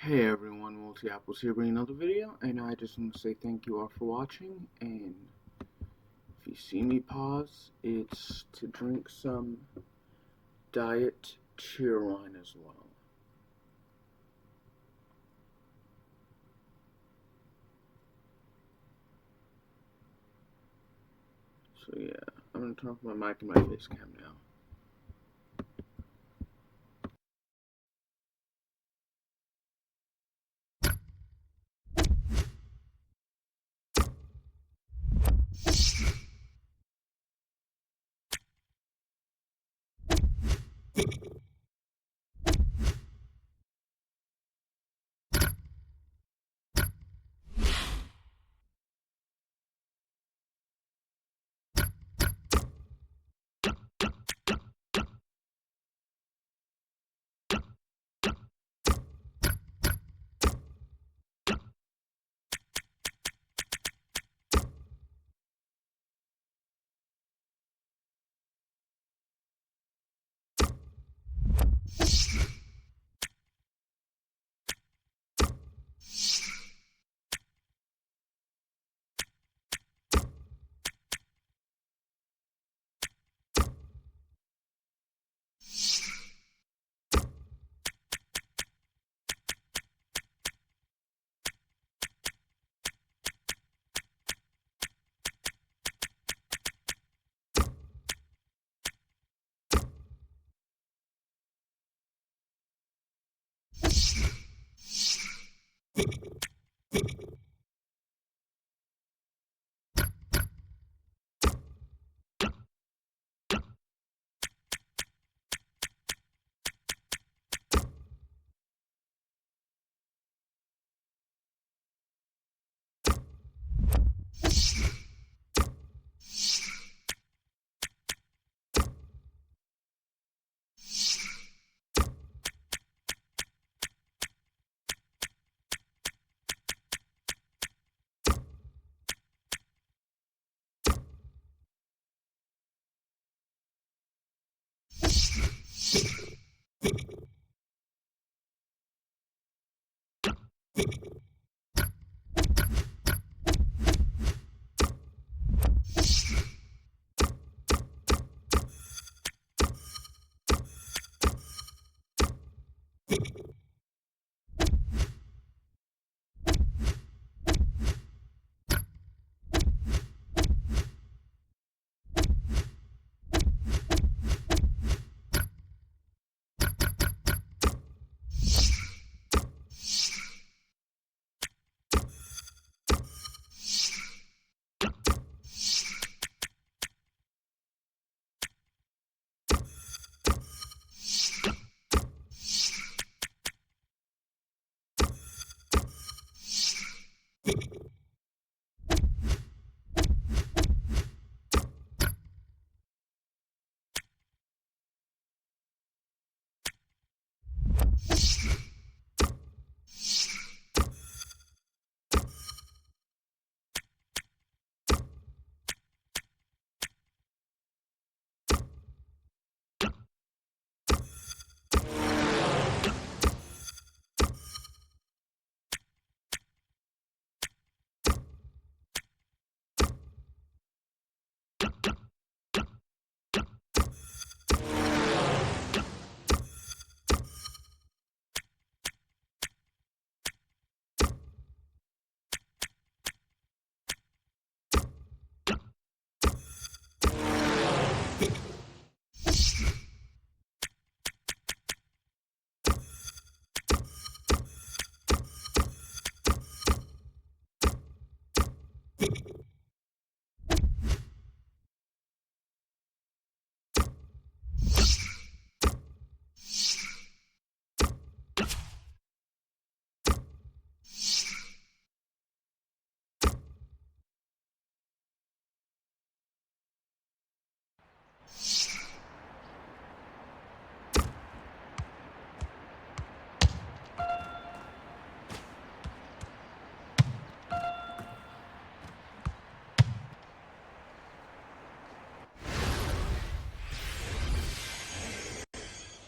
Hey everyone, Multi Apples here bringing another video, and I just want to say thank you all for watching. And if you see me pause, it's to drink some diet cheer wine as well. So yeah, I'm gonna turn off my mic and my face cam now.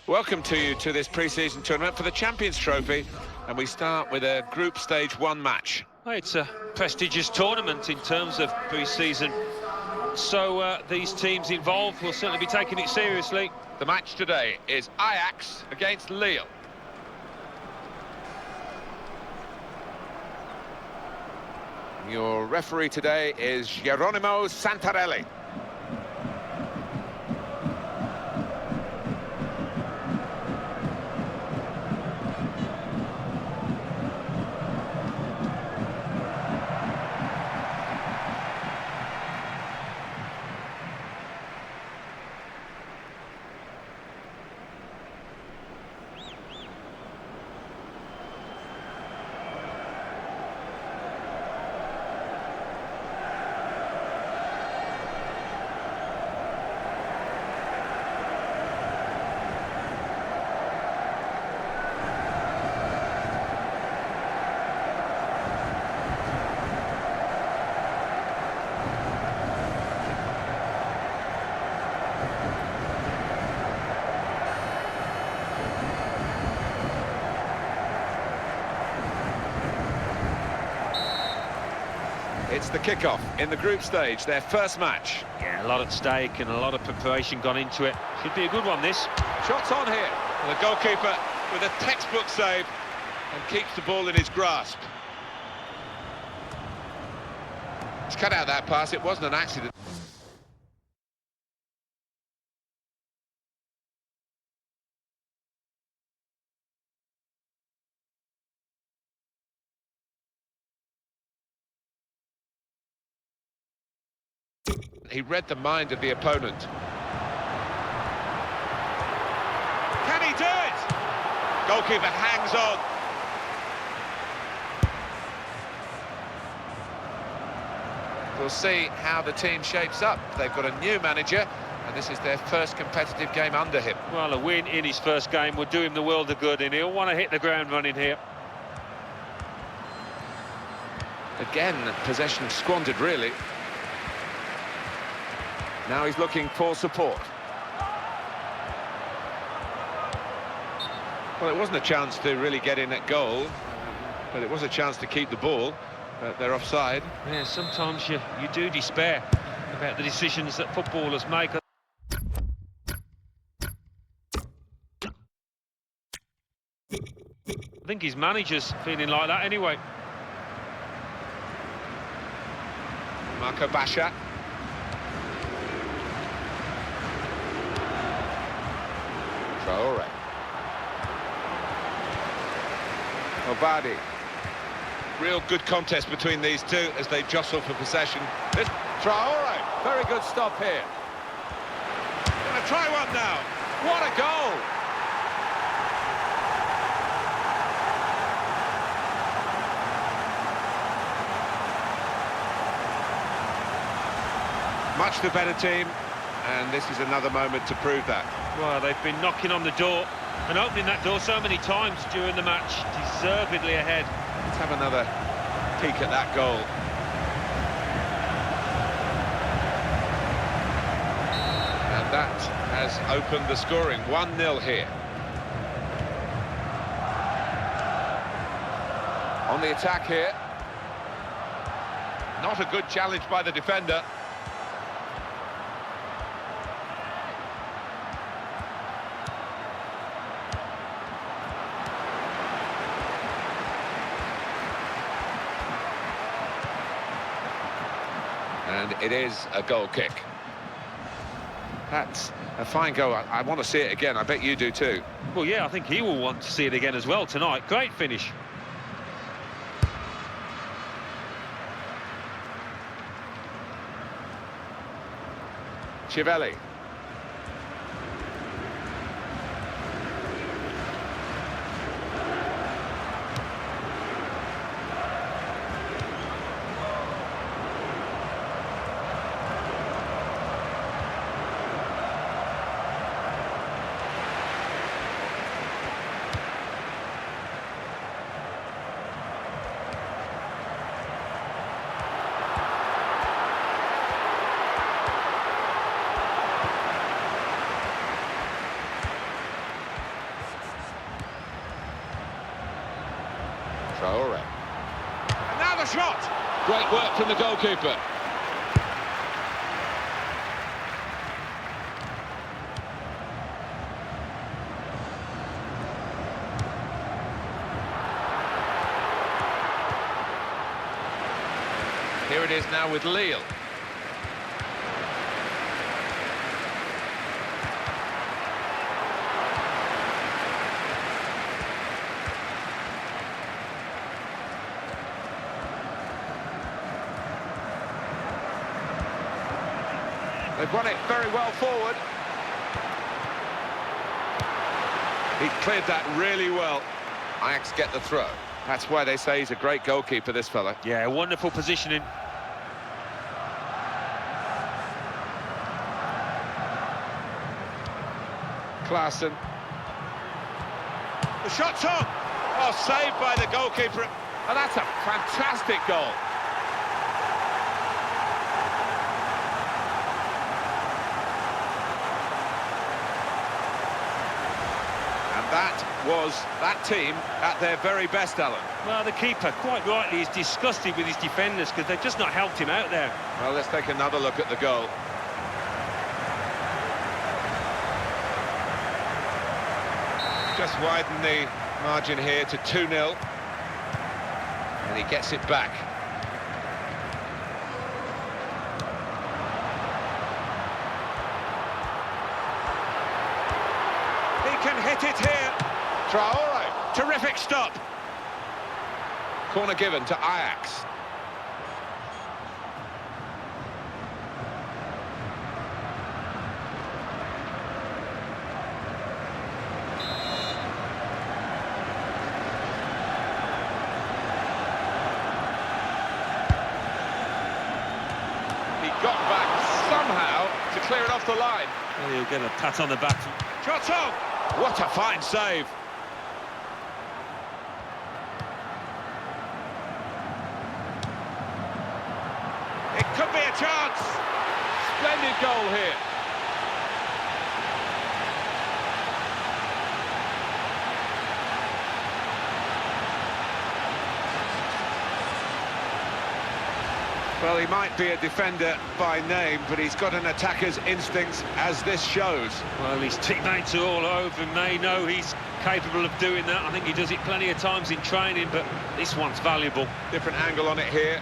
Welcome to you to this pre-season tournament for the Champions Trophy. And we start with a group stage 1 match. Well, it's a prestigious tournament in terms of pre-season, so these teams involved will certainly be taking it seriously. The match today is Ajax against Lille. Your referee today is Geronimo Santarelli. It's the kickoff in the group stage, their first match. Yeah, a lot at stake and a lot of preparation gone into it. Should be a good one, this. Shots on here. And the goalkeeper with a textbook save and keeps the ball in his grasp. He's cut out that pass, it wasn't an accident. He read the mind of the opponent. Can he do it? Goalkeeper hangs on. We'll see how the team shapes up. They've got a new manager, and this is their first competitive game under him. Well, a win in his first game would do him the world of good, and he'll want to hit the ground running here. Again, possession squandered, really. Now he's looking for support. Well, it wasn't a chance to really get in at goal, but it was a chance to keep the ball. But they're offside. Yeah, sometimes you do despair about the decisions that footballers make. I think his manager's feeling like that anyway. Marco Basha. Traore. Obadi. Real good contest between these two as they jostle for possession. This Traore, very good stop here. Gonna try one now. What a goal! Much the better team, and this is another moment to prove that. Well, they've been knocking on the door and opening that door so many times during the match, deservedly ahead. Let's have another peek at that goal. And that has opened the scoring, 1-0 here. On the attack here. Not a good challenge by the defender. And it is a goal kick. That's a fine goal. I want to see it again. I bet you do too. Well, yeah, I think he will want to see it again as well tonight. Great finish. Chivelli. Traore. And now the shot! Great work from the goalkeeper. Here it is now with Lille. They've won it very well forward. He cleared that really well. Ajax get the throw. That's why they say he's a great goalkeeper, this fella. Yeah, wonderful positioning. Klaassen. The shot's on! Oh, saved by the goalkeeper. And that's a fantastic goal. That was that team at their very best, Alan. Well, the keeper, quite rightly, is disgusted with his defenders because they've just not helped him out there. Well, let's take another look at the goal. Just widen the margin here to 2-0. And he gets it back. Can hit it here. Traore, terrific stop. Corner given to Ajax. He got back somehow to clear it off the line. Well, he'll get a pat on the back. Shot on! What a fine save. It could be a chance. Splendid goal here. Well, he might be a defender by name, but he's got an attacker's instincts, as this shows. Well, his teammates are all over him. They know he's capable of doing that. I think he does it plenty of times in training, but this one's valuable. Different angle on it here.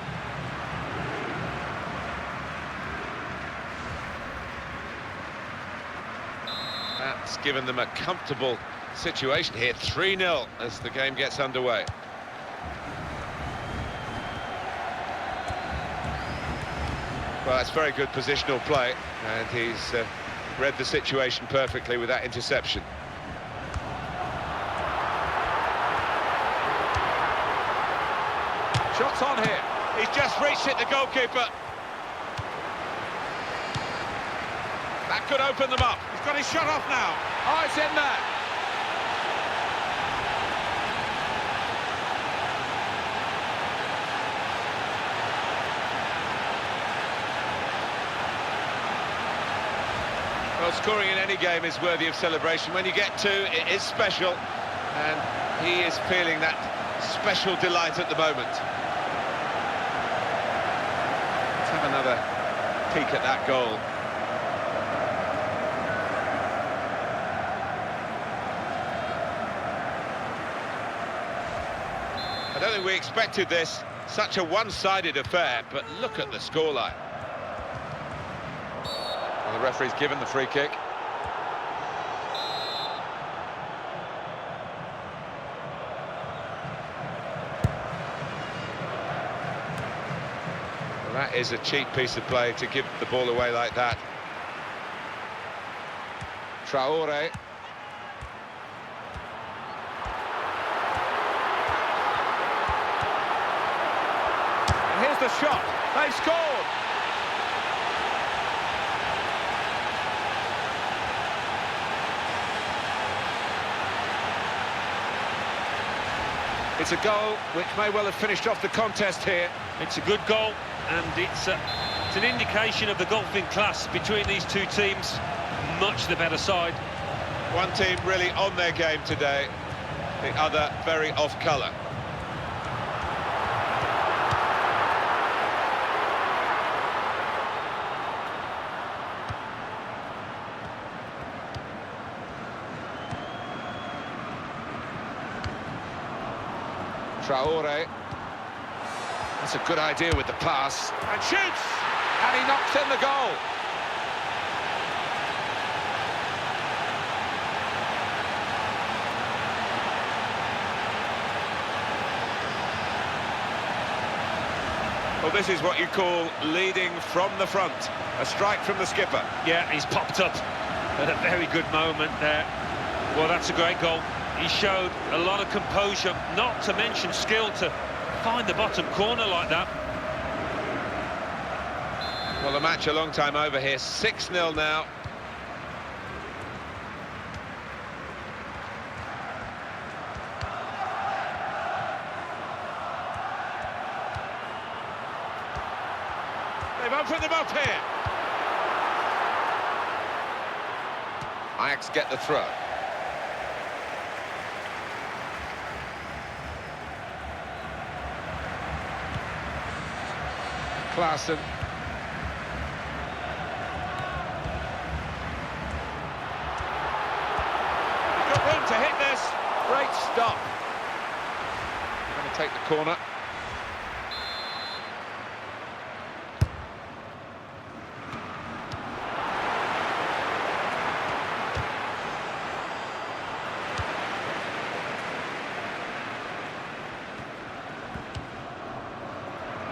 That's given them a comfortable situation here. 3-0 as the game gets underway. Well, that's very good positional play, and he's read the situation perfectly with that interception. Shots on here. He's just reached it, the goalkeeper. That could open them up. He's got his shot off now. Oh, it's in there. Well, scoring in any game is worthy of celebration. When you get two, it is special, and he is feeling that special delight at the moment. Let's have another peek at that goal. I don't think we expected this, such a one-sided affair, but look at the scoreline. Well, the referee's given the free kick. Well, that is a cheap piece of play to give the ball away like that. Traore. And here's the shot. They've scored. It's a goal which may well have finished off the contest here. It's a good goal, and it's an indication of the golfing class between these two teams. Much the better side. One team really on their game today, the other very off colour. Traore. That's a good idea with the pass. And shoots! And he knocks in the goal. Well, this is what you call leading from the front. A strike from the skipper. Yeah, he's popped up at a very good moment there. Well, that's a great goal. He showed a lot of composure, not to mention skill, to find the bottom corner like that. Well, the match a long time over here. 6-0 now. They've opened them up here. Ajax get the throw. Klaassen. He's got room to hit this. Great stop. Going to take the corner.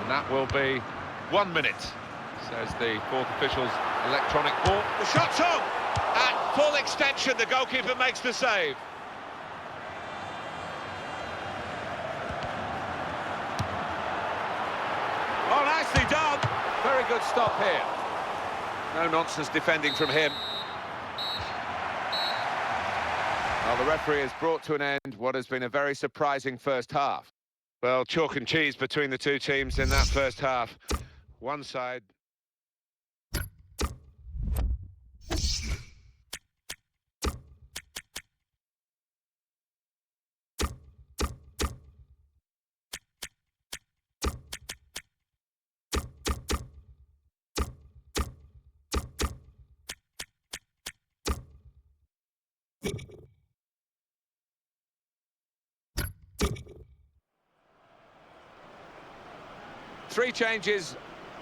And that will be 1 minute, says the fourth official's electronic ball. The shot's on! At full extension, the goalkeeper makes the save. Oh, nicely done! Very good stop here. No nonsense defending from him. Well, the referee has brought to an end what has been a very surprising first half. Well, chalk and cheese between the two teams in that first half. One side. Three changes,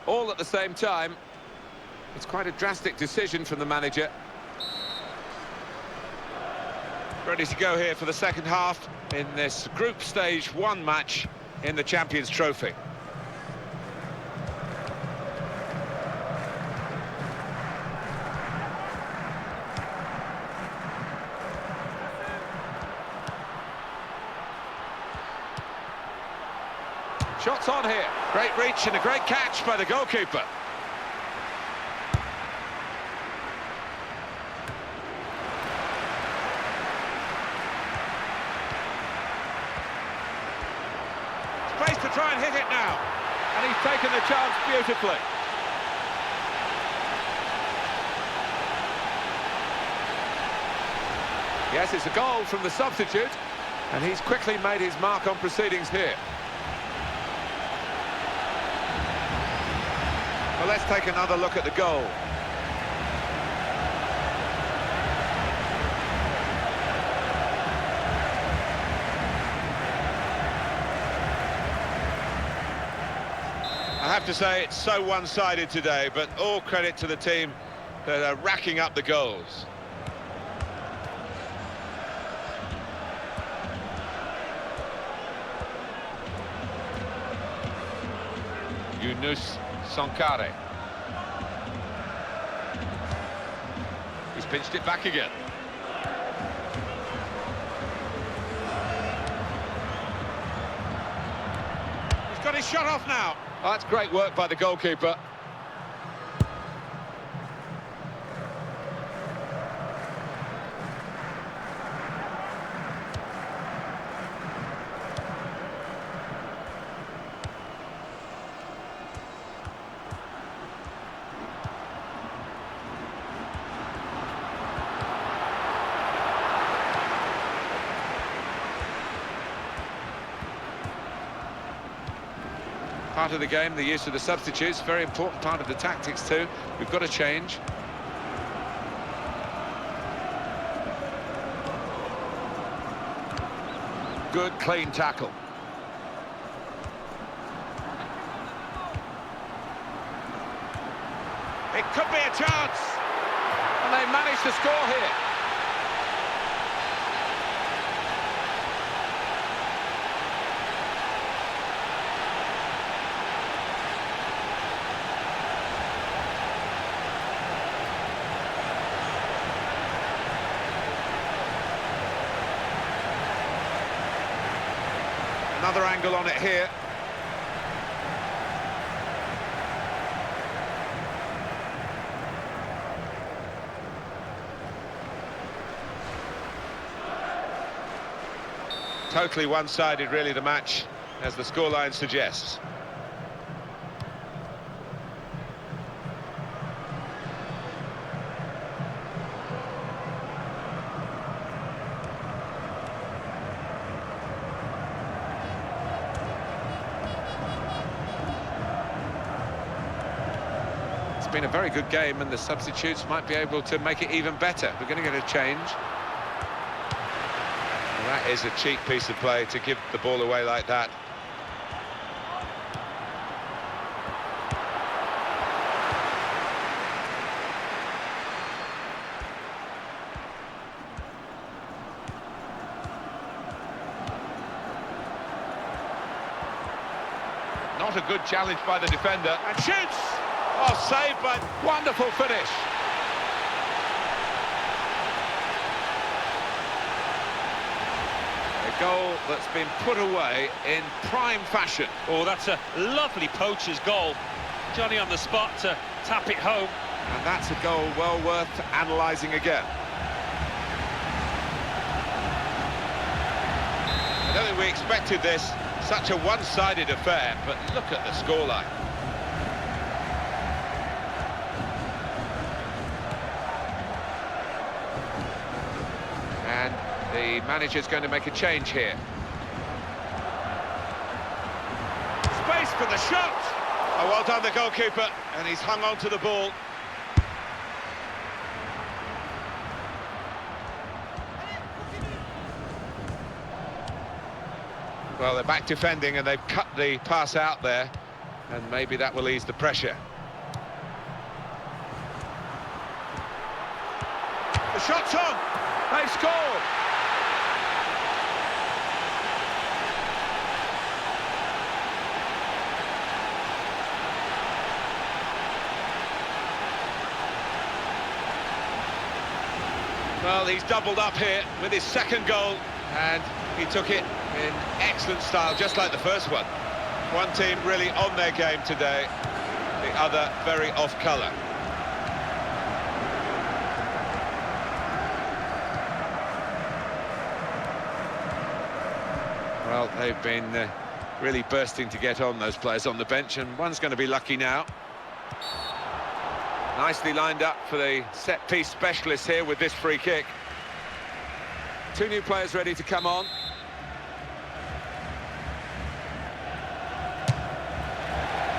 all at the same time. It's quite a drastic decision from the manager. Ready to go here for the second half in this Group Stage 1 match in the Champions Trophy. Shots on here. Great reach and a great catch by the goalkeeper. Space to try and hit it now. And he's taken the chance beautifully. Yes, it's a goal from the substitute. And he's quickly made his mark on proceedings here. Well, let's take another look at the goal. I have to say it's so one-sided today, but all credit to the team that are racking up the goals. Yunus Sankare. He's pinched it back again. He's got his shot off now. Oh, that's great work by the goalkeeper. Part of the game, the use of the substitutes, very important part of the tactics too. We've got to change. Good, clean tackle. It could be a chance. And they managed to score here. Another angle on it here. Totally one-sided, really, the match, as the scoreline suggests. It's been a very good game, and the substitutes might be able to make it even better. We're going to get a change. Well, that is a cheap piece of play to give the ball away like that. Not a good challenge by the defender. And shoots! Oh, saved by... Wonderful finish. A goal that's been put away in prime fashion. Oh, that's a lovely poacher's goal. Johnny on the spot to tap it home. And that's a goal well worth analysing again. I don't think we expected this. Such a one-sided affair, but look at the scoreline. And the manager's going to make a change here. Space for the shot! Oh, well done, the goalkeeper, and he's hung on to the ball. Well, they're back defending, and they've cut the pass out there, and maybe that will ease the pressure. The shot's on! They've scored! Well, he's doubled up here with his second goal, and he took it in excellent style, just like the first one. One team really on their game today, the other very off colour. Well, they've been really bursting to get on, those players on the bench, and one's going to be lucky now. Nicely lined up for the set-piece specialist here with this free kick. Two new players ready to come on.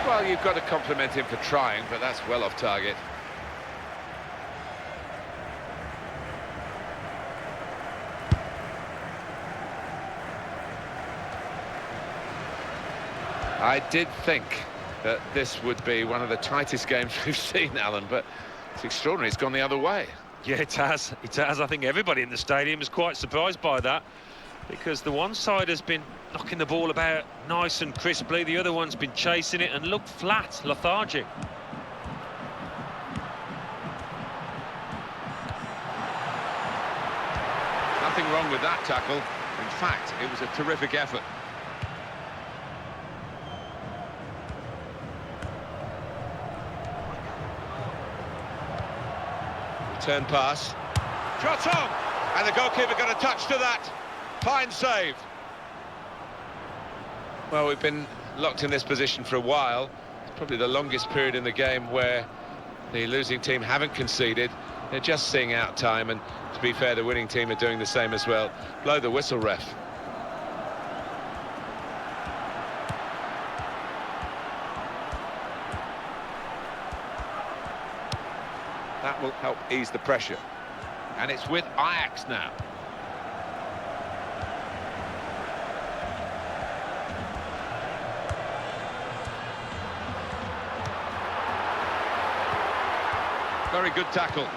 Well, you've got to compliment him for trying, but that's well off target. I did think that this would be one of the tightest games we've seen, Alan, but it's extraordinary. It's gone the other way. Yeah, it has. It has. I think everybody in the stadium is quite surprised by that, because the one side has been knocking the ball about nice and crisply, the other one's been chasing it and looked flat, lethargic. Nothing wrong with that tackle. In fact, it was a terrific effort. Return pass. Shot on! And the goalkeeper got a touch to that. Fine save. Well, we've been locked in this position for a while. It's probably the longest period in the game where the losing team haven't conceded. They're just seeing out time, and to be fair, the winning team are doing the same as well. Blow the whistle, ref. That will help ease the pressure. And it's with Ajax now. Very good tackle.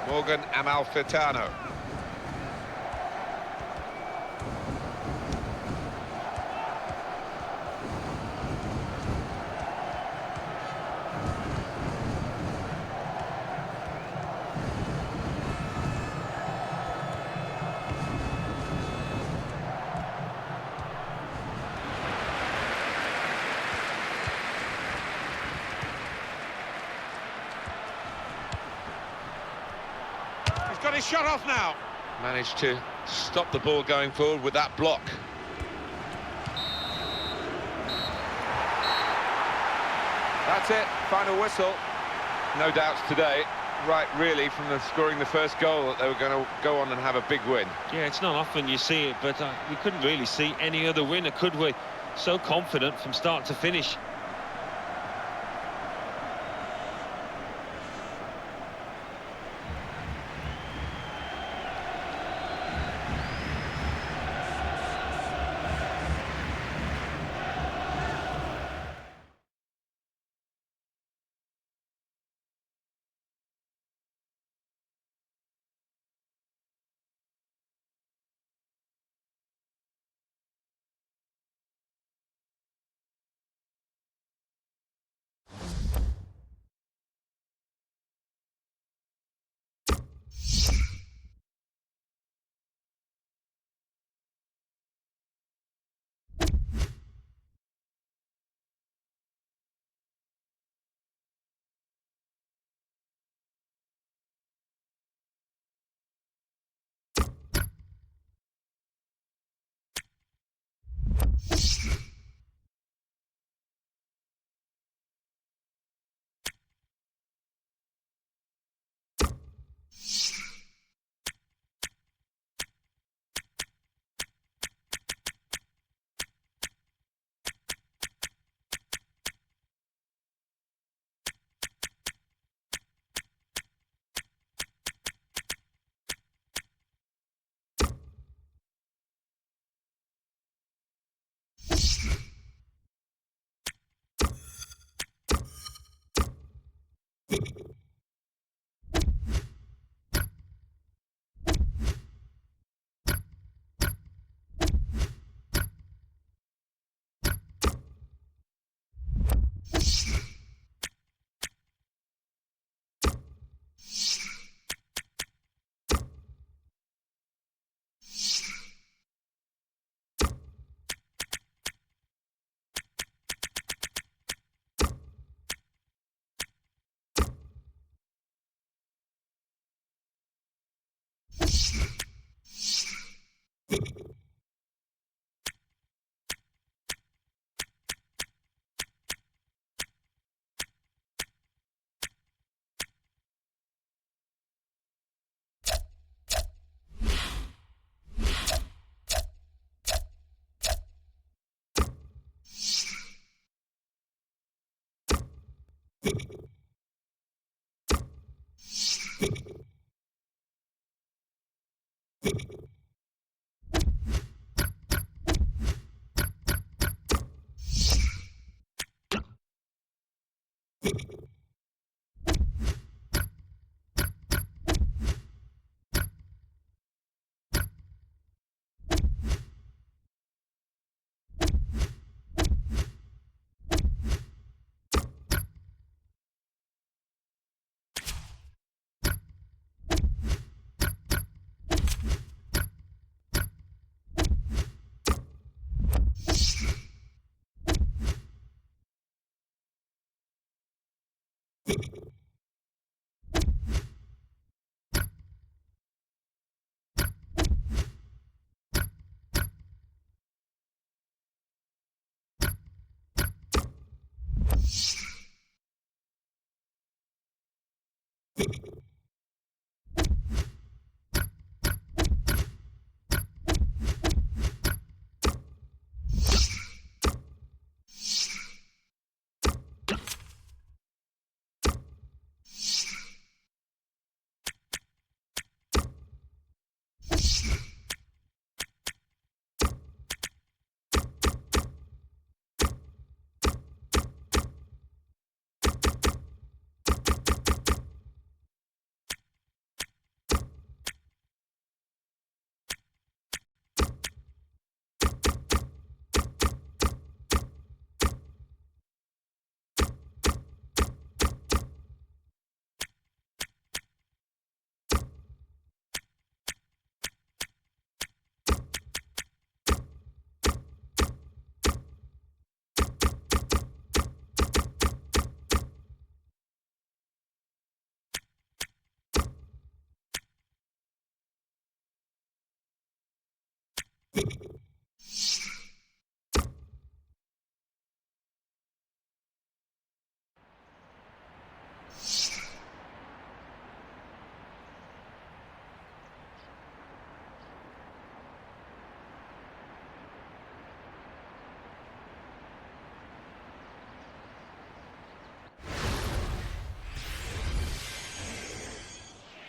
Morgan Amalfitano. Got his shot off now. Managed to stop the ball going forward with that block. That's it, final whistle. No doubts today, right really, from scoring the first goal that they were going to go on and have a big win. Yeah, it's not often you see it, but we couldn't really see any other winner, could we? So confident from start to finish.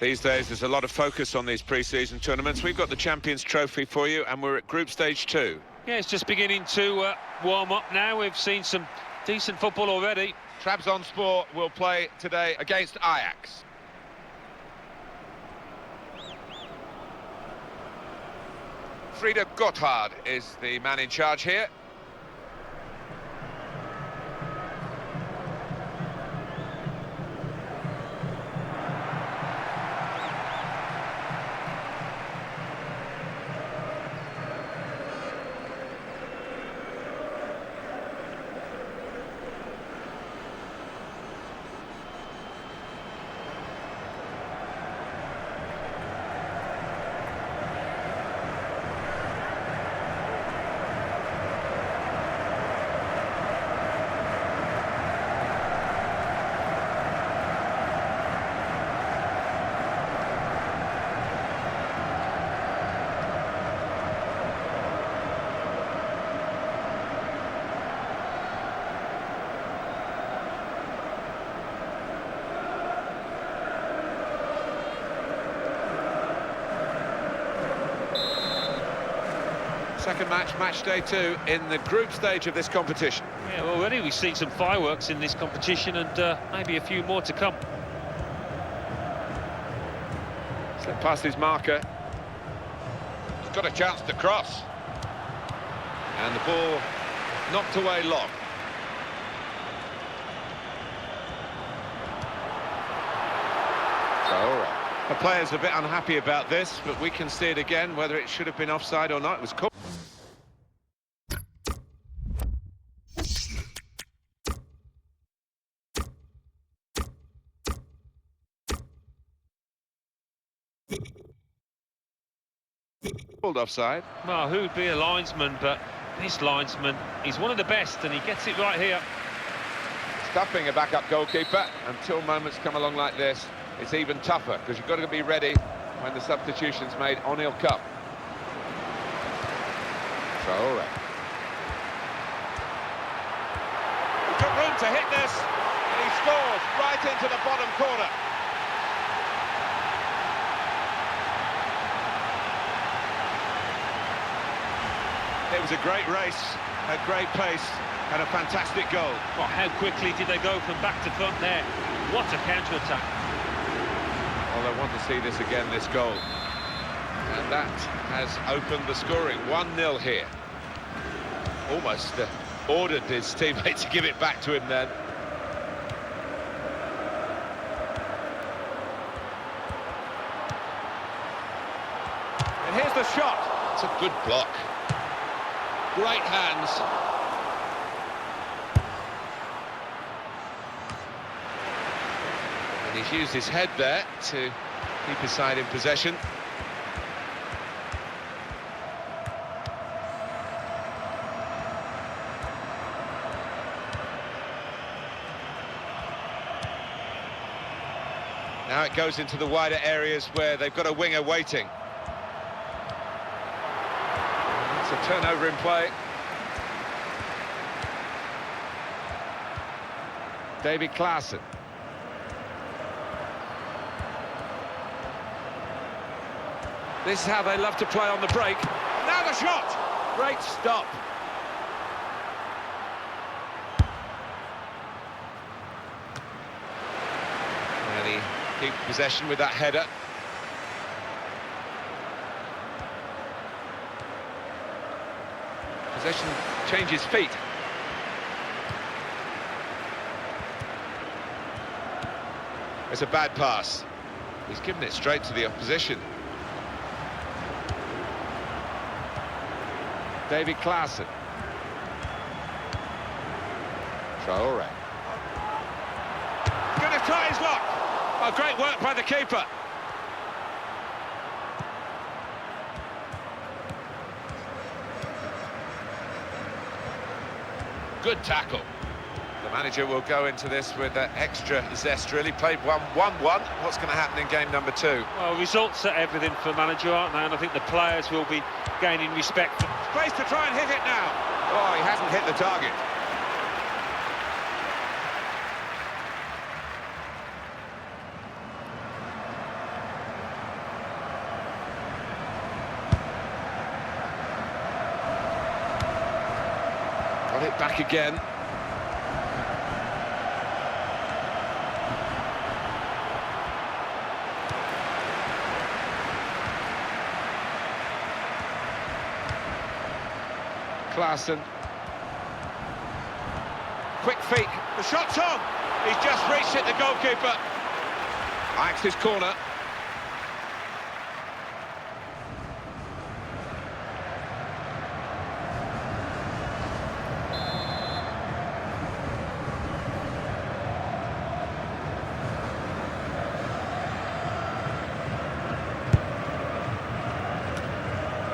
These days, there's a lot of focus on these pre-season tournaments. We've got the Champions Trophy for you, and we're at Group Stage 2. Yeah, it's just beginning to warm up now. We've seen some decent football already. Trabzonspor will play today against Ajax. Frieder Gotthard is the man in charge here. Second match, match day 2 in the group stage of this competition. Yeah, already we've seen some fireworks in this competition, and maybe a few more to come. Slip past his marker. He's got a chance to cross. And the ball knocked away long. So, all right. The player's a bit unhappy about this, but we can see it again, whether it should have been offside or not. It was caught. Called offside. Well, who'd be a linesman, but this linesman, he's one of the best, and he gets it right here. Stuffing a backup goalkeeper. Until moments come along like this, it's even tougher, because you've got to be ready when the substitution's made on he'll come. So, all right. He's got room to hit this, and he scores right into the bottom corner. It was a great race, a great pace, and a fantastic goal. Well, how quickly did they go from back to front there? What a counter-attack. Well, I want to see this again, this goal. And that has opened the scoring. 1-0 here. Almost ordered his teammate to give it back to him then. And here's the shot. It's a good block. Great hands. And he's used his head there to keep his side in possession. Now it goes into the wider areas where they've got a winger waiting. It's a turnover in play. David Klaassen. This is how they love to play on the break. Now the shot! Great stop. And he keeps possession with that header. Possession changes feet. It's a bad pass. He's given it straight to the opposition. David Klaassen. Traore. Going to try his luck. Oh, great work by the keeper. Good tackle. The manager will go into this with extra zest, really. Played 1-1-1. What's going to happen in game number 2? Well, results are everything for a manager, aren't they? And I think the players will be gaining respect. Space to try and hit it now. Oh, he hasn't hit the target. Got it back again. Klaassen. Quick feet. The shot's on. He's just reached it, the goalkeeper. Likes his corner.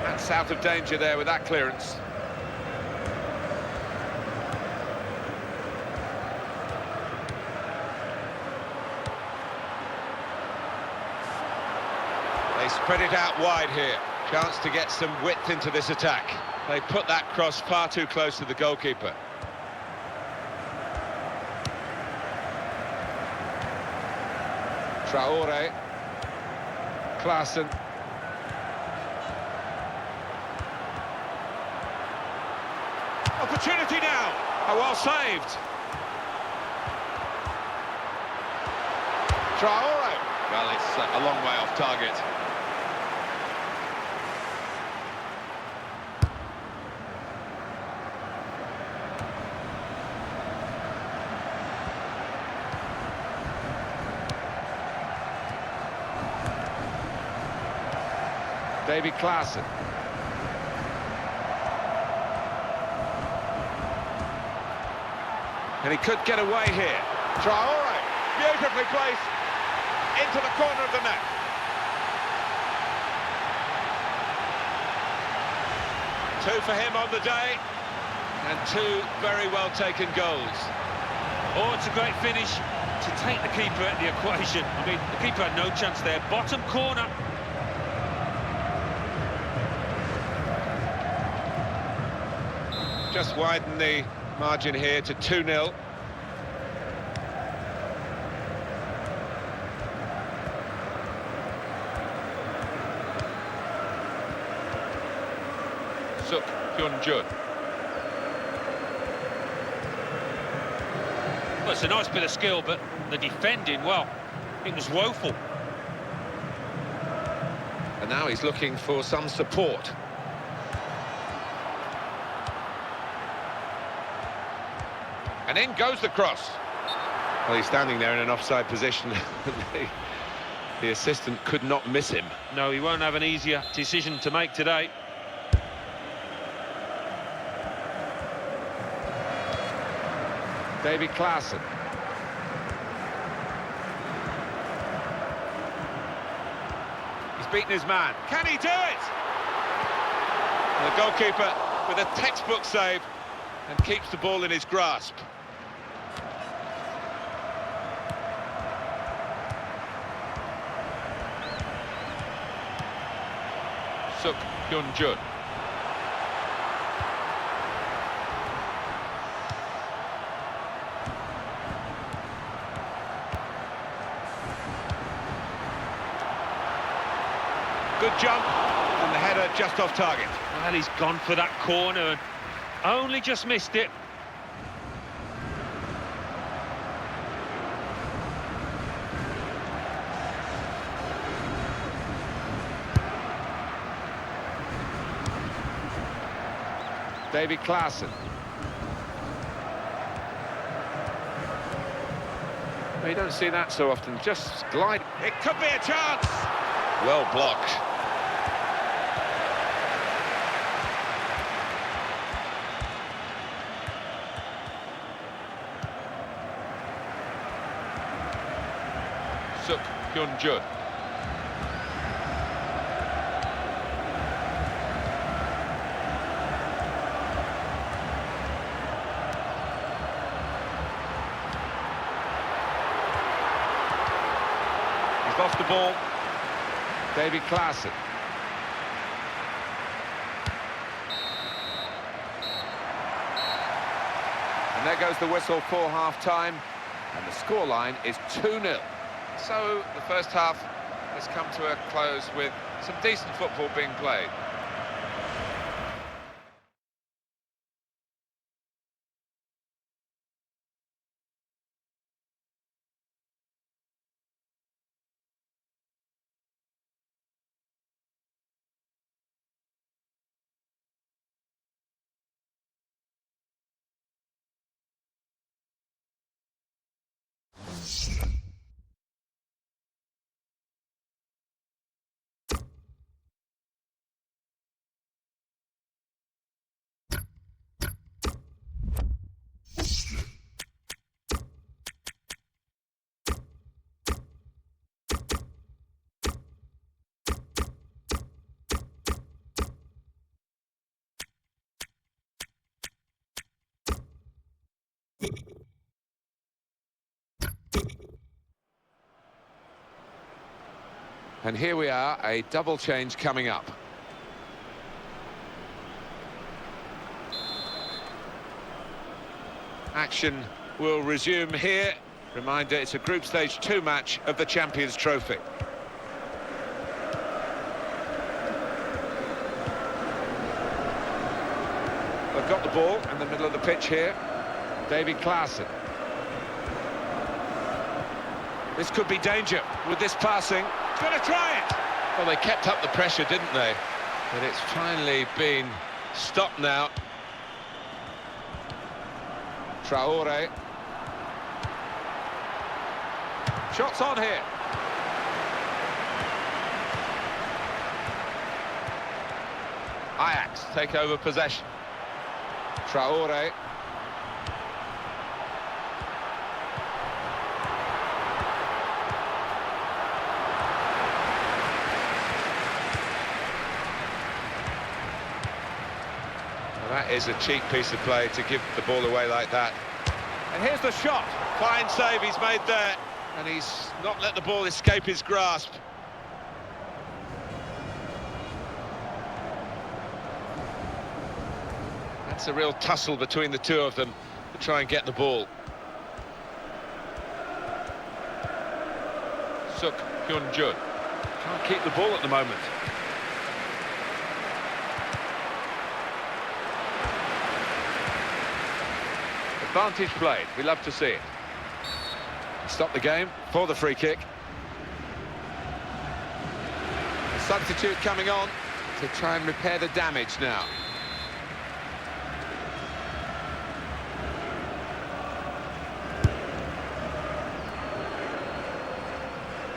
That's out of danger there with that clearance. They spread it out wide here. Chance to get some width into this attack. They put that cross far too close to the goalkeeper. Traore. Klaassen. Opportunity now. Oh, well saved. Traore. Well, it's a long way off target. Davy Klaassen. And he could get away here. Traore, beautifully placed into the corner of the net. Two for him on the day, and two very well taken goals. Oh, it's a great finish to take the keeper at the equation. I mean, the keeper had no chance there. Bottom corner. Just widen the margin here to 2-0. Suk Hyun-jun. Well, it's a nice bit of skill, but the defending, well, it was woeful. And now he's looking for some support. And in goes the cross. Well, he's standing there in an offside position. The assistant could not miss him. No, he won't have an easier decision to make today. Davy Klaassen. He's beaten his man. Can he do it? And the goalkeeper with a textbook save and keeps the ball in his grasp. Suk Hyun-jun. Good jump, and the header just off target. Well, he's gone for that corner and only just missed it. Davy Klaassen. Well, you don't see that so often, just glide. It could be a chance! Well blocked. Suk Hyun-jun. Off the ball. David Klaassen. And there goes the whistle for half-time, and the scoreline is 2-0. So the first half has come to a close with some decent football being played. And here we are, a double change coming up. Action will resume here. Reminder, it's a Group Stage 2 match of the Champions Trophy. They've got the ball in the middle of the pitch here. David Klaassen. This could be danger with this passing. He's going to try it! Well, they kept up the pressure, didn't they? But it's finally been stopped now. Traore. Shots on here. Ajax take over possession. Traore. That is a cheap piece of play to give the ball away like that. And here's the shot. Fine save he's made there. And he's not let the ball escape his grasp. That's a real tussle between the two of them to try and get the ball. Suk Hyun-jun can't keep the ball at the moment. Advantage played, we love to see it. Stop the game for the free kick. A substitute coming on to try and repair the damage now.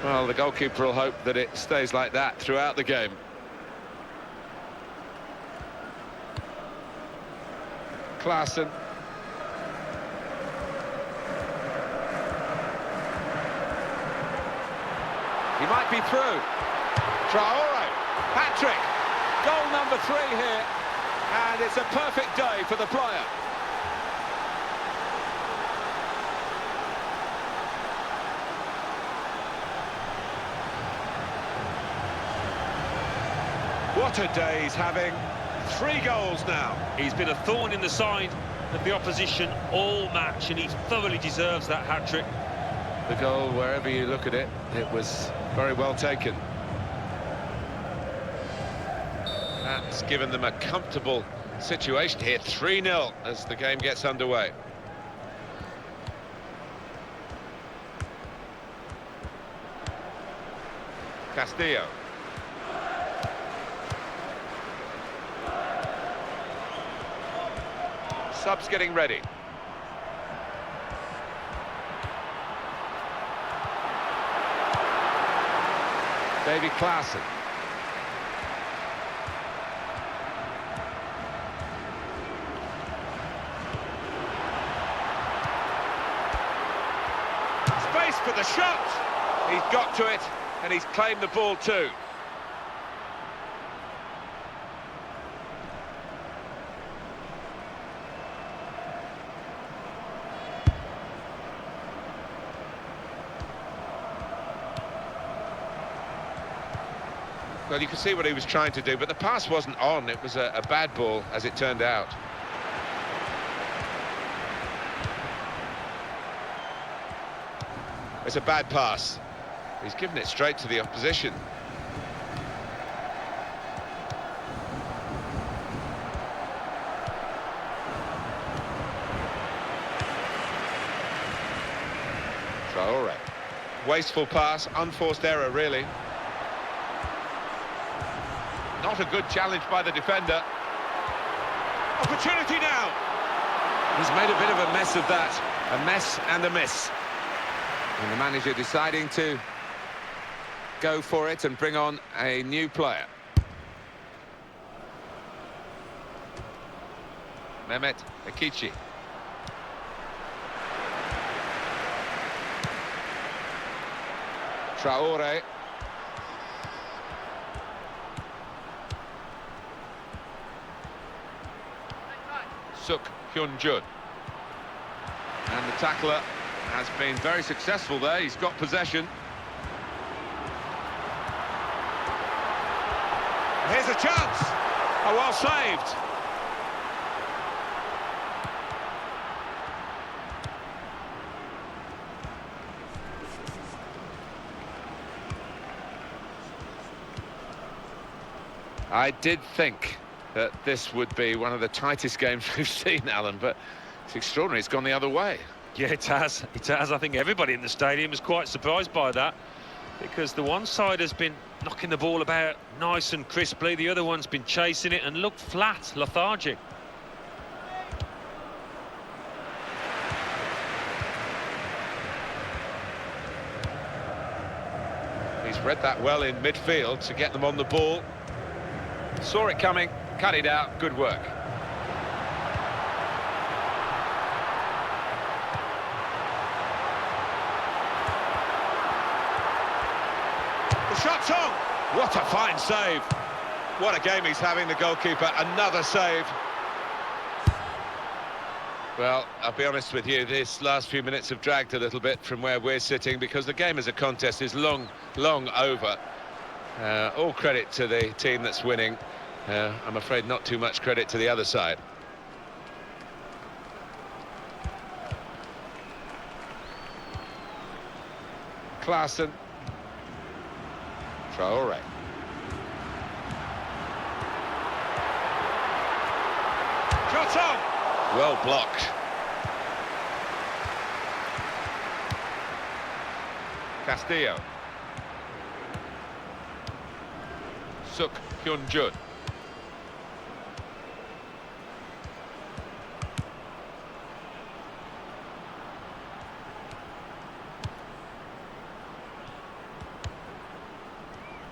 Well, the goalkeeper will hope that it stays like that throughout the game. Klaassen. He might be through. Traore, hat-trick, goal number 3 here, and it's a perfect day for the player. What a day he's having. 3 goals now. He's been a thorn in the side of the opposition all match, and he thoroughly deserves that hat-trick. The goal, wherever you look at it, it was very well taken. That's given them a comfortable situation here. 3-0 as the game gets underway. Castillo. Subs getting ready. David Klaassen. Space for the shot. He's got to it, and he's claimed the ball too. Well, you can see what he was trying to do, but the pass wasn't on. It was a bad ball, as it turned out. It's a bad pass. He's given it straight to the opposition. Traore. Wasteful pass, unforced error, really. Not a good challenge by the defender. Opportunity now. He's made a bit of a mess of that. A mess and a miss. And the manager deciding to go for it and bring on a new player. Mehmet Ekici. Traore. Suk Hyun-jun. And the tackler has been very successful there. He's got possession. Here's a chance. Oh, well saved. I did think that this would be one of the tightest games we've seen, Alan, but it's extraordinary. It's gone the other way. Yeah, it has. It has. I think everybody in the stadium is quite surprised by that, because the one side has been knocking the ball about nice and crisply. The other one's been chasing it and looked flat, lethargic. He's read that well in midfield to get them on the ball. Saw it coming, cut it out. Good work. The shot's on. What a fine save. What a game he's having, the goalkeeper. Another save. Well, I'll be honest with you, this last few minutes have dragged a little bit from where we're sitting, because the game as a contest is long over. All credit to the team that's winning. I'm afraid not too much credit to the other side. Klaassen. Traore. Shot on! Well blocked. Castillo. Suk Hyun-jun.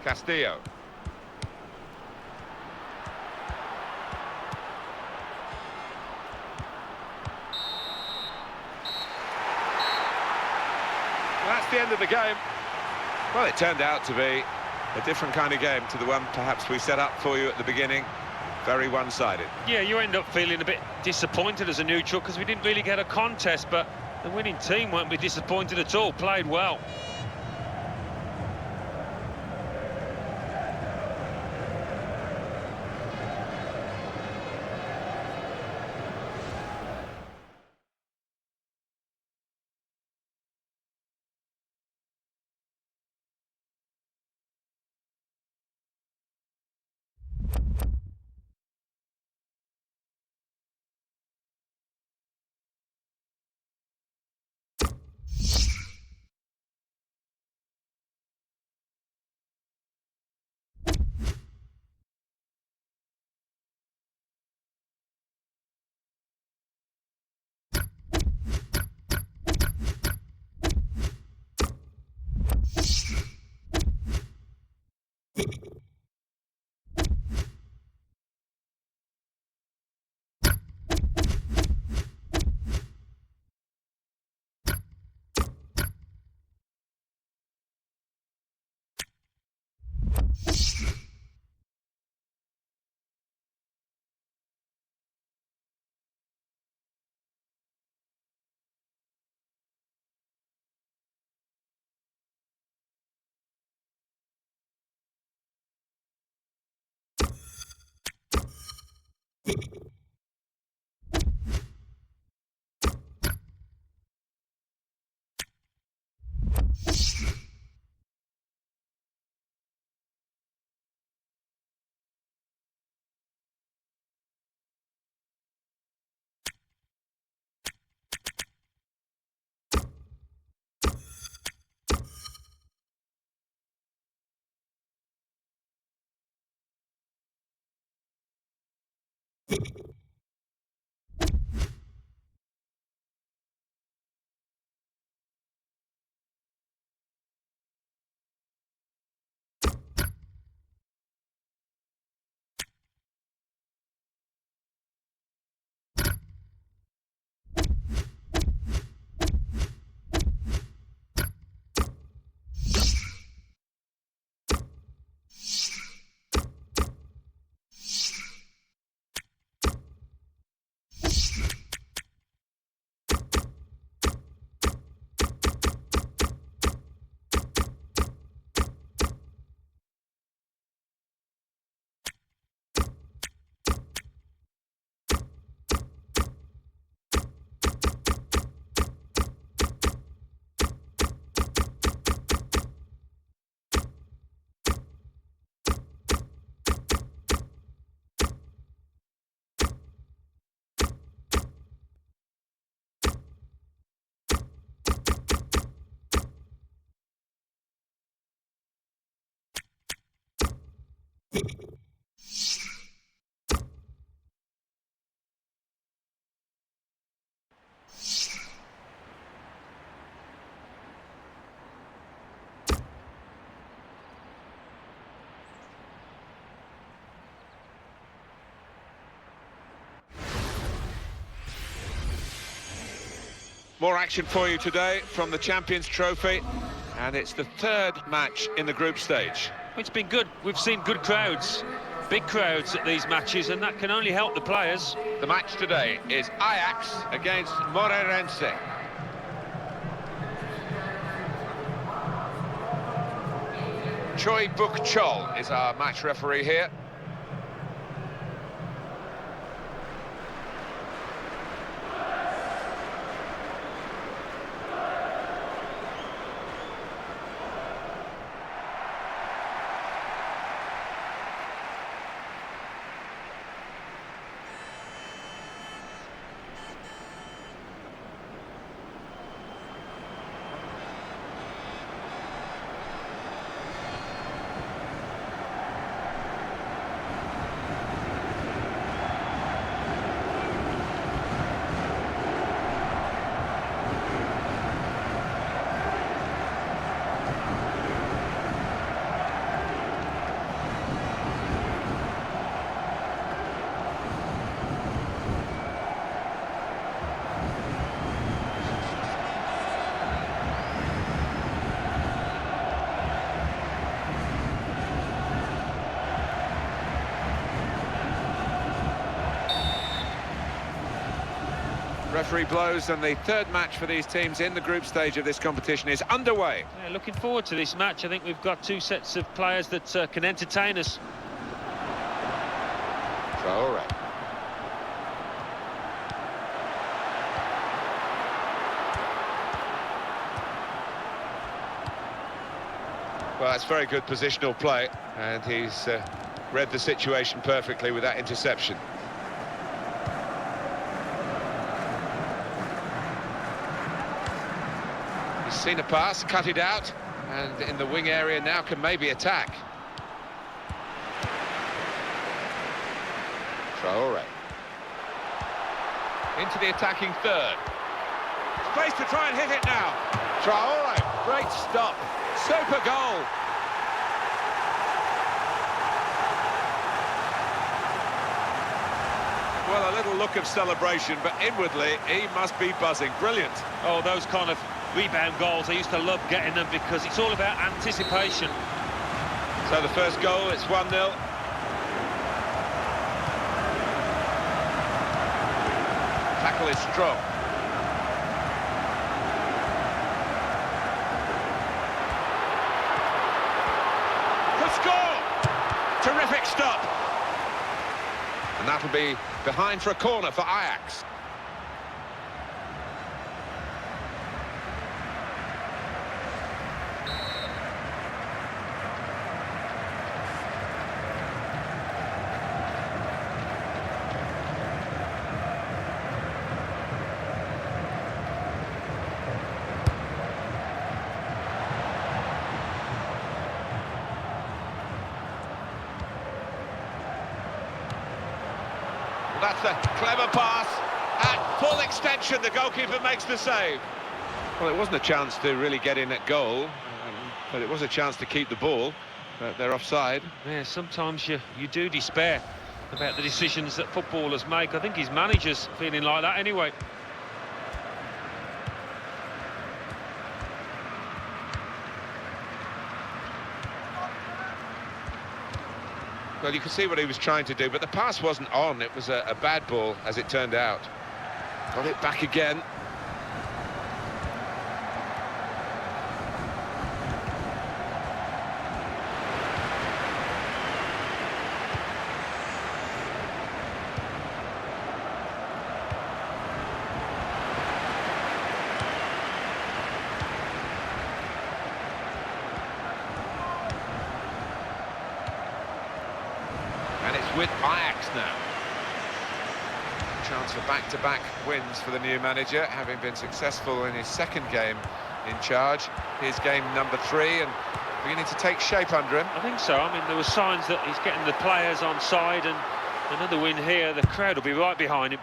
Castillo. That's the end of the game. Well, it turned out to be a different kind of game to the one perhaps we set up for you at the beginning. Very one-sided. Yeah, you end up feeling a bit disappointed as a neutral, because we didn't really get a contest, but the winning team won't be disappointed at all. Played well. More action for you today from the Champions Trophy, and it's the third match in the group stage. It's been good. We've seen good crowds, big crowds at these matches, and that can only help the players. The match today is Ajax against Moreirense. Choi Buk Chol is our match referee here. Referee blows, and the third match for these teams in the group stage of this competition is underway. Yeah, looking forward to this match. I think we've got two sets of players that can entertain us. Traore. Well, it's very good positional play, and he's read the situation perfectly with that interception. He's seen a pass, cut it out, and in the wing area now can maybe attack. Traore. Into the attacking third. Space to try and hit it now. Traore, great stop. Super goal. Well, a little look of celebration, but inwardly he must be buzzing. Brilliant. Oh, those kind of rebound goals, I used to love getting them because it's all about anticipation. So the first goal, it's 1-0. Tackle is strong. Could score! Terrific stop. And that'll be behind for a corner for Ajax. That's a clever pass. At full extension, the goalkeeper makes the save. Well, it wasn't a chance to really get in at goal, but it was a chance to keep the ball. But they're offside. Yeah, sometimes you do despair about the decisions that footballers make. I think his manager's feeling like that anyway. Well, you can see what he was trying to do, but the pass wasn't on. It was a bad ball, as it turned out. Got it back again. And it's with Ajax now. Chance for back-to-back wins for the new manager, having been successful in his second game in charge. Here's game number 3 and beginning to take shape under him. I think so. I mean, there were signs that he's getting the players on side, and another win here, the crowd will be right behind him.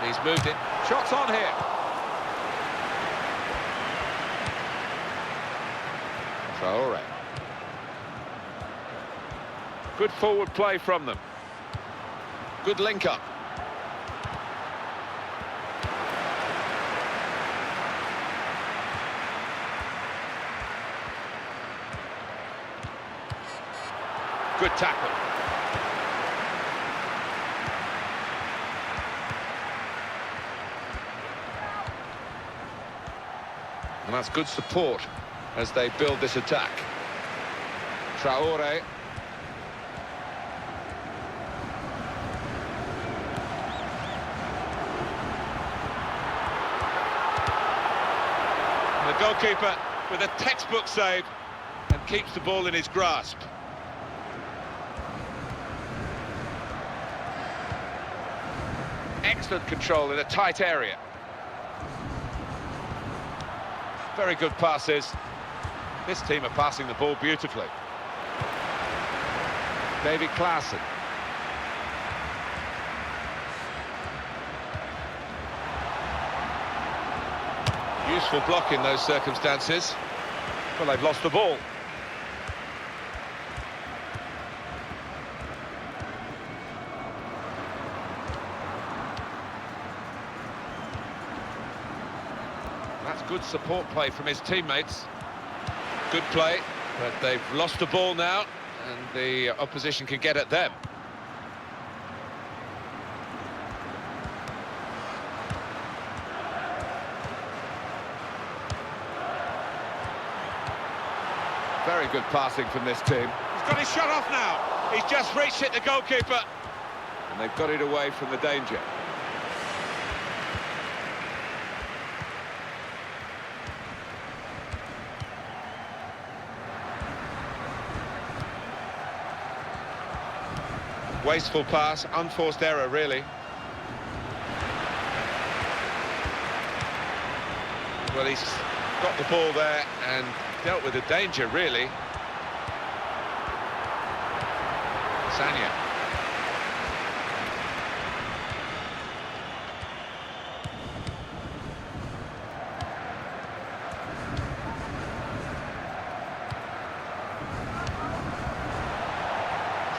He's moved it. Shots on here. Traore. Good forward play from them. Good link up. Good tackle. And that's good support as they build this attack. Traore. And the goalkeeper with a textbook save and keeps the ball in his grasp. Excellent control in a tight area. Very good passes. This team are passing the ball beautifully. David Klaassen. Useful block in those circumstances. Well, they've lost the ball. That's good support play from his teammates. Good play, but they've lost the ball now, and the opposition can get at them. Very good passing from this team. He's got his shot off now. He's just reached it, the goalkeeper. And they've got it away from the danger. Wasteful pass, unforced error, really. Well, he's got the ball there and dealt with the danger, really. Sanya.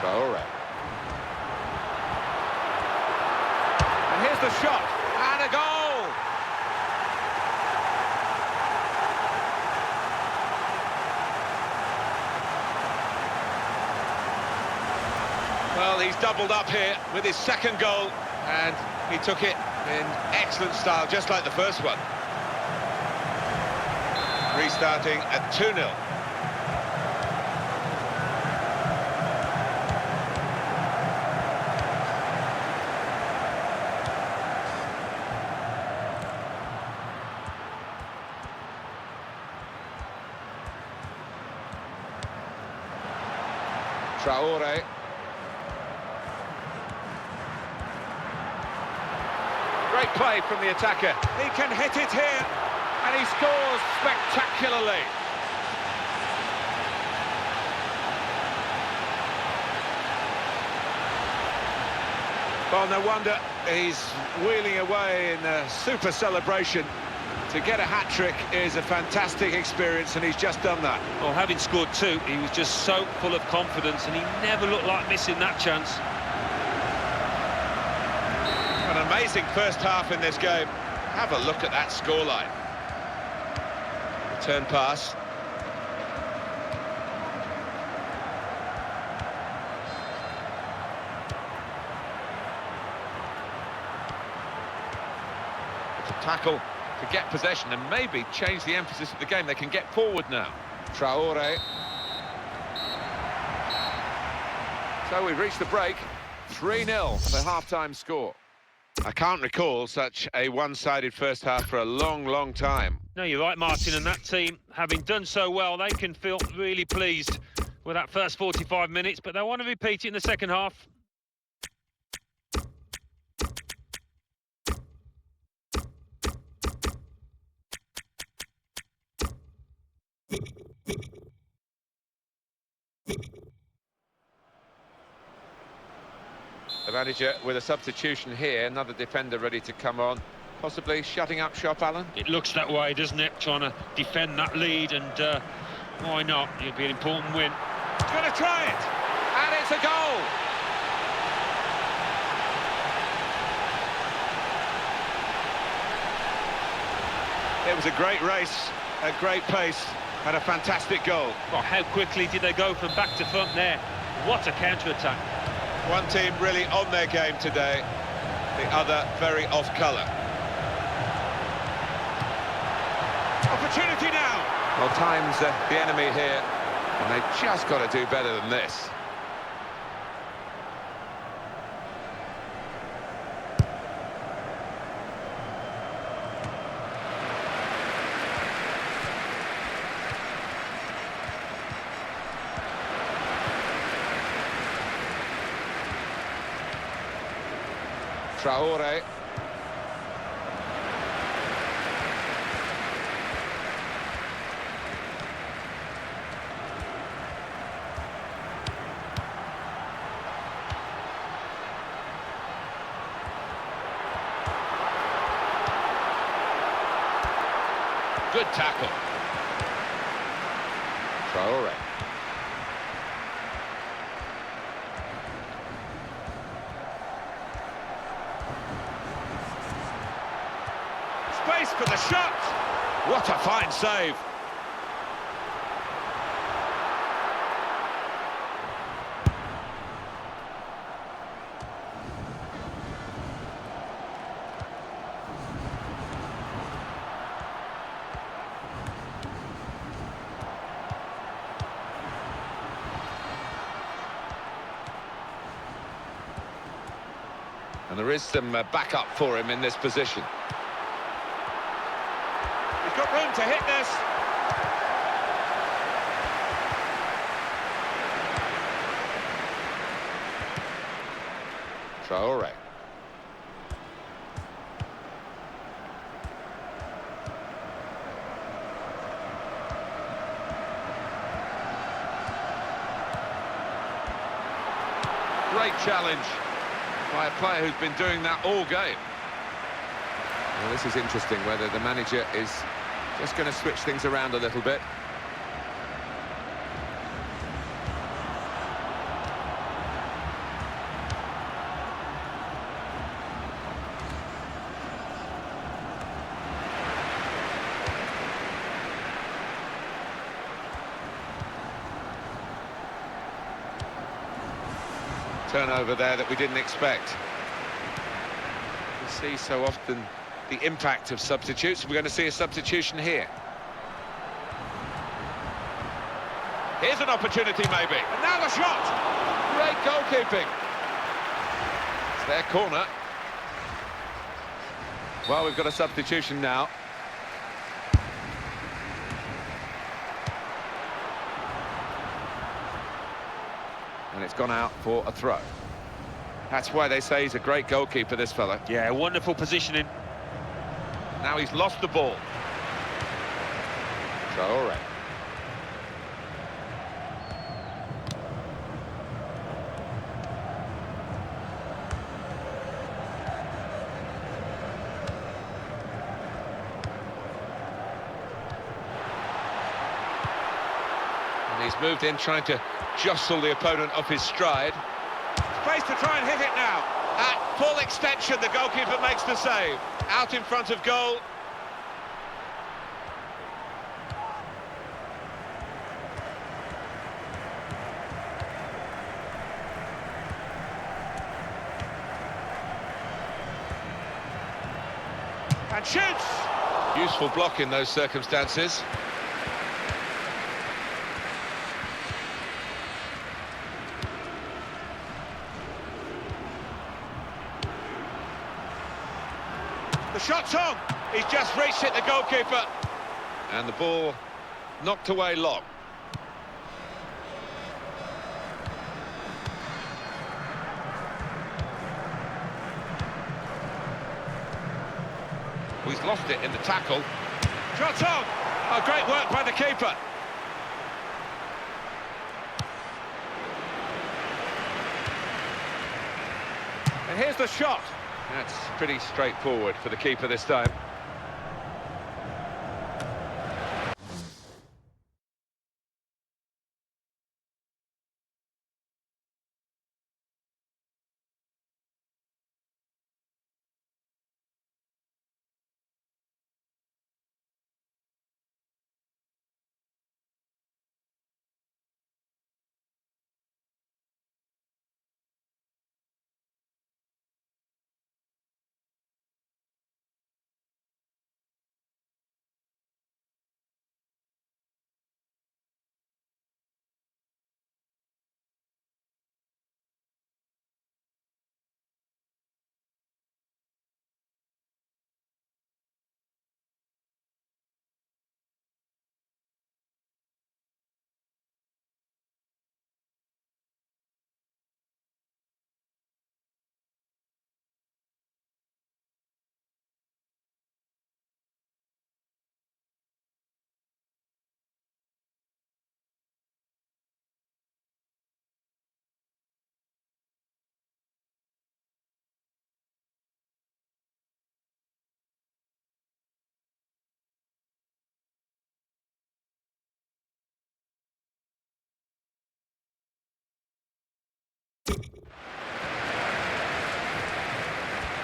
Traore. And here's the shot, and a goal! Well, he's doubled up here with his second goal, and he took it in excellent style, just like the first one. Restarting at 2-0. Traore. Great play from the attacker. He can hit it here, and he scores spectacularly. Well, no wonder he's wheeling away in a super celebration. To get a hat-trick is a fantastic experience, and he's just done that. Well, having scored two, he was just so full of confidence, and he never looked like missing that chance. An amazing first half in this game. Have a look at that scoreline. Return pass. It's a tackle to get possession and maybe change the emphasis of the game. They can get forward now. Traore. So we've reached the break. 3-0, the half-time score. I can't recall such a one-sided first half for a long, long time. No, you're right, Martin, and that team, having done so well, they can feel really pleased with that first 45 minutes, but they want to repeat it in the second half. The manager with a substitution here, another defender ready to come on, possibly shutting up shop, Alan? It looks that way, doesn't it? Trying to defend that lead, and why not? It'll be an important win. He's going to try it, and it's a goal! It was a great race, a great pace, and a fantastic goal. Well, how quickly did they go from back to front there? What a counter-attack. One team really on their game today, the other very off colour. Opportunity now! Well, time's the enemy here, and they've just got to do better than this. Traore. Good tackle. Traore. Space for the shot. What a fine save. And there is some backup for him in this position. He's got room to hit this. Traore. Great challenge by a player who's been doing that all game. Well, this is interesting, whether the manager is just going to switch things around a little bit. Turnover there that we didn't expect. We see so often the impact of substitutes. We're going to see a substitution here. Here's an opportunity maybe. And now the shot! Great goalkeeping. It's their corner. Well, we've got a substitution now. And it's gone out for a throw. That's why they say he's a great goalkeeper, this fella. Yeah, wonderful positioning. Now he's lost the ball. Traore. And he's moved in, trying to jostle the opponent off his stride. Space to try and hit it now. At full extension, the goalkeeper makes the save. Out in front of goal. And shoots! Useful block in those circumstances. The shot's on! He's just reached it, the goalkeeper. And the ball knocked away long. He's lost it in the tackle. Shot on! Oh, great work by the keeper. And here's the shot. That's pretty straightforward for the keeper this time.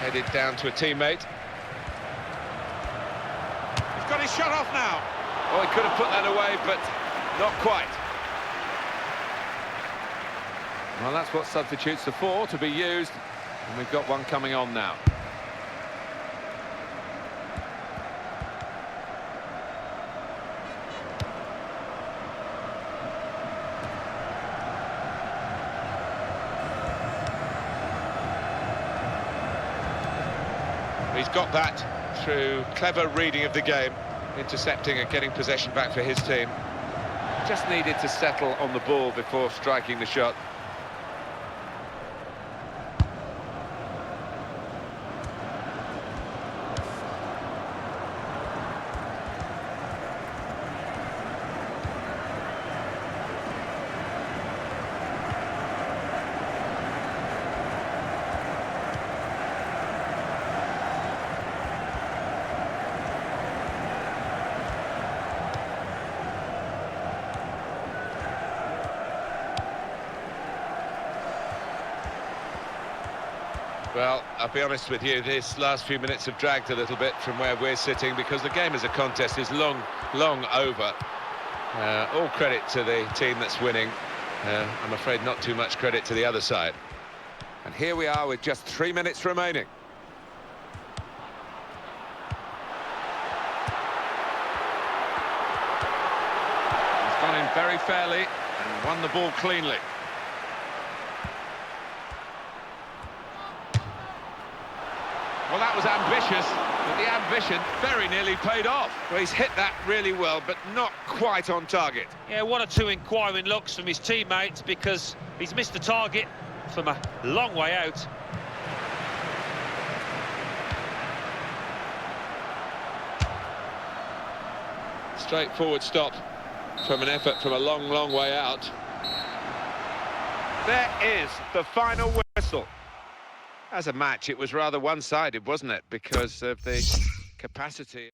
Headed down to a teammate. He's got his shot off now. Oh, he could have put that away, but not quite. Well, that's what substitutes are for, to be used. And we've got one coming on now. He's got that through clever reading of the game, intercepting and getting possession back for his team. Just needed to settle on the ball before striking the shot. Well, I'll be honest with you, this last few minutes have dragged a little bit from where we're sitting because the game as a contest is long over. All credit to the team that's winning. I'm afraid not too much credit to the other side. And here we are with just 3 minutes remaining. He's gone in very fairly and won the ball cleanly. Well, that was ambitious, but the ambition very nearly paid off. Well, he's hit that really well, but not quite on target. Yeah, one or two inquiring looks from his teammates because he's missed the target from a long way out. Straightforward stop from an effort from a long, long way out. There is the final whistle. As a match, it was rather one-sided, wasn't it? Because of the capacity.